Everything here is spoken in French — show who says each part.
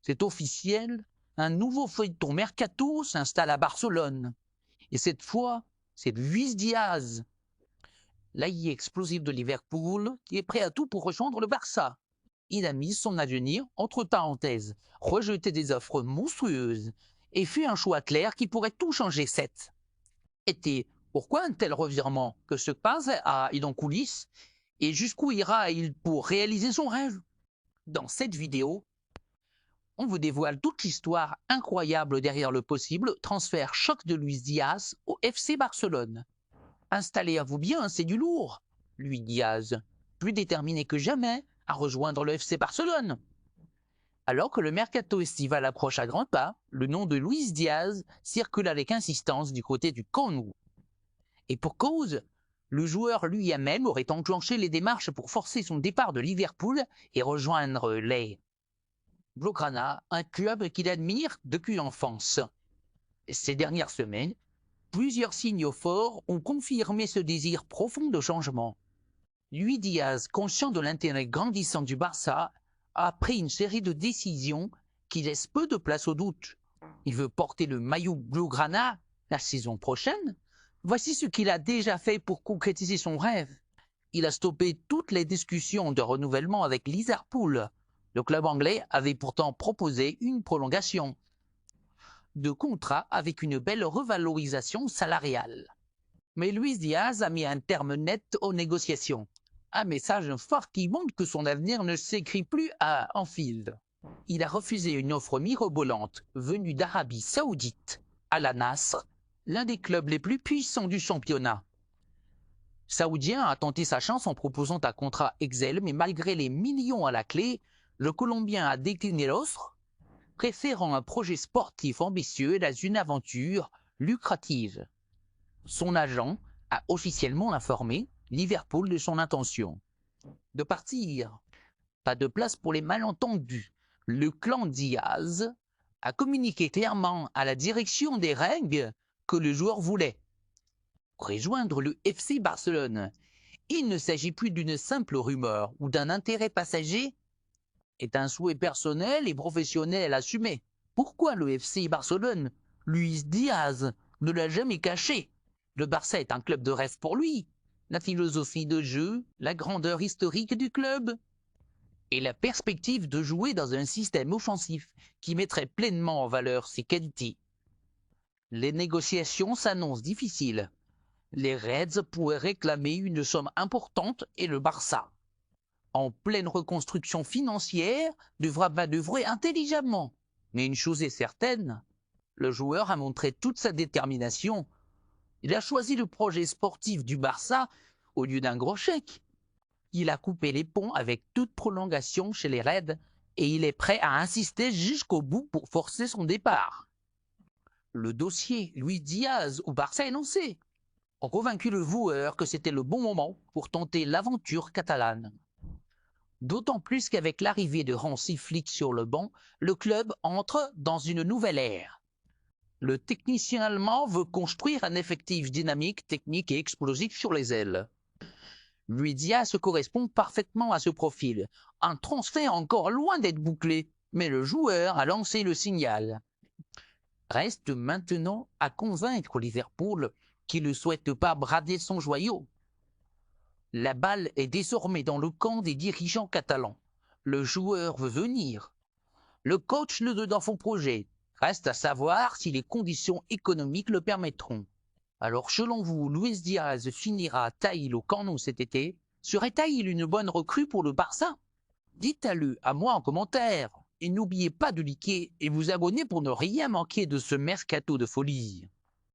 Speaker 1: C'est officiel, un nouveau feuilleton mercato s'installe à Barcelone. Et cette fois, c'est Luis Diaz, l'ailier explosif de Liverpool, qui est prêt à tout pour rejoindre le Barça. Il a mis son avenir entre parenthèses, rejeté des offres monstrueuses et fait un choix clair qui pourrait tout changer. Cet été, pourquoi un tel revirement? Que se passe-t-il en coulisses? Et jusqu'où ira-il pour réaliser son rêve? Dans cette vidéo, on vous dévoile toute l'histoire incroyable derrière le possible transfert choc de Luis Diaz au FC Barcelone. Installez-vous bien, c'est du lourd. Luis Diaz, plus déterminé que jamais à rejoindre le FC Barcelone. Alors que le mercato estival approche à grands pas, le nom de Luis Diaz circule avec insistance du côté du Camp Nou. Et pour cause, le joueur lui-même aurait enclenché les démarches pour forcer son départ de Liverpool et rejoindre les Blaugrana, un club qu'il admire depuis l'enfance. Ces dernières semaines, plusieurs signaux forts ont confirmé ce désir profond de changement. Luis Diaz, conscient de l'intérêt grandissant du Barça, a pris une série de décisions qui laissent peu de place au doute. Il veut porter le maillot Blaugrana la saison prochaine. Voici ce qu'il a déjà fait pour concrétiser son rêve. Il a stoppé toutes les discussions de renouvellement avec Liverpool. Le club anglais avait pourtant proposé une prolongation de contrat avec une belle revalorisation salariale. Mais Luis Diaz a mis un terme net aux négociations. Un message fort qui montre que son avenir ne s'écrit plus à Anfield. Il a refusé une offre mirobolante venue d'Arabie Saoudite, Al Nassr, l'un des clubs les plus puissants du championnat. Saoudien a tenté sa chance en proposant un contrat Excel, mais malgré les millions à la clé, le Colombien a décliné l'offre, préférant un projet sportif ambitieux dans une aventure lucrative. Son agent a officiellement informé Liverpool de son intention de partir. Pas de place pour les malentendus. Le clan Diaz a communiqué clairement à la direction des règles que le joueur voulait rejoindre le FC Barcelone. Il ne s'agit plus d'une simple rumeur ou d'un intérêt passager, est un souhait personnel et professionnel assumé. Pourquoi le FC Barcelone? Luis Diaz ne l'a jamais caché. Le Barça est un club de rêve pour lui. La philosophie de jeu, la grandeur historique du club et la perspective de jouer dans un système offensif qui mettrait pleinement en valeur ses qualités. Les négociations s'annoncent difficiles. Les Reds pourraient réclamer une somme importante et le Barça, en pleine reconstruction financière, devra manœuvrer intelligemment. Mais une chose est certaine, le joueur a montré toute sa détermination. Il a choisi le projet sportif du Barça au lieu d'un gros chèque. Il a coupé les ponts avec toute prolongation chez les Reds et il est prêt à insister jusqu'au bout pour forcer son départ. Le dossier Luis Diaz au Barça énoncé a convaincu le joueur que c'était le bon moment pour tenter l'aventure catalane. D'autant plus qu'avec l'arrivée de Hansi Flick sur le banc, le club entre dans une nouvelle ère. Le technicien allemand veut construire un effectif dynamique, technique et explosif sur les ailes. Luis Diaz correspond parfaitement à ce profil. Un transfert encore loin d'être bouclé, mais le joueur a lancé le signal. Reste maintenant à convaincre Liverpool qui ne souhaite pas brader son joyau. La balle est désormais dans le camp des dirigeants catalans. Le joueur veut venir. Le coach le veut dans son projet. Reste à savoir si les conditions économiques le permettront. Alors selon vous, Luis Diaz finira à Taïl au Camp Nou cet été? Serait Taïl une bonne recrue pour le Barça? Dites-le à moi en commentaire. Et n'oubliez pas de liker et vous abonner pour ne rien manquer de ce mercato de folie.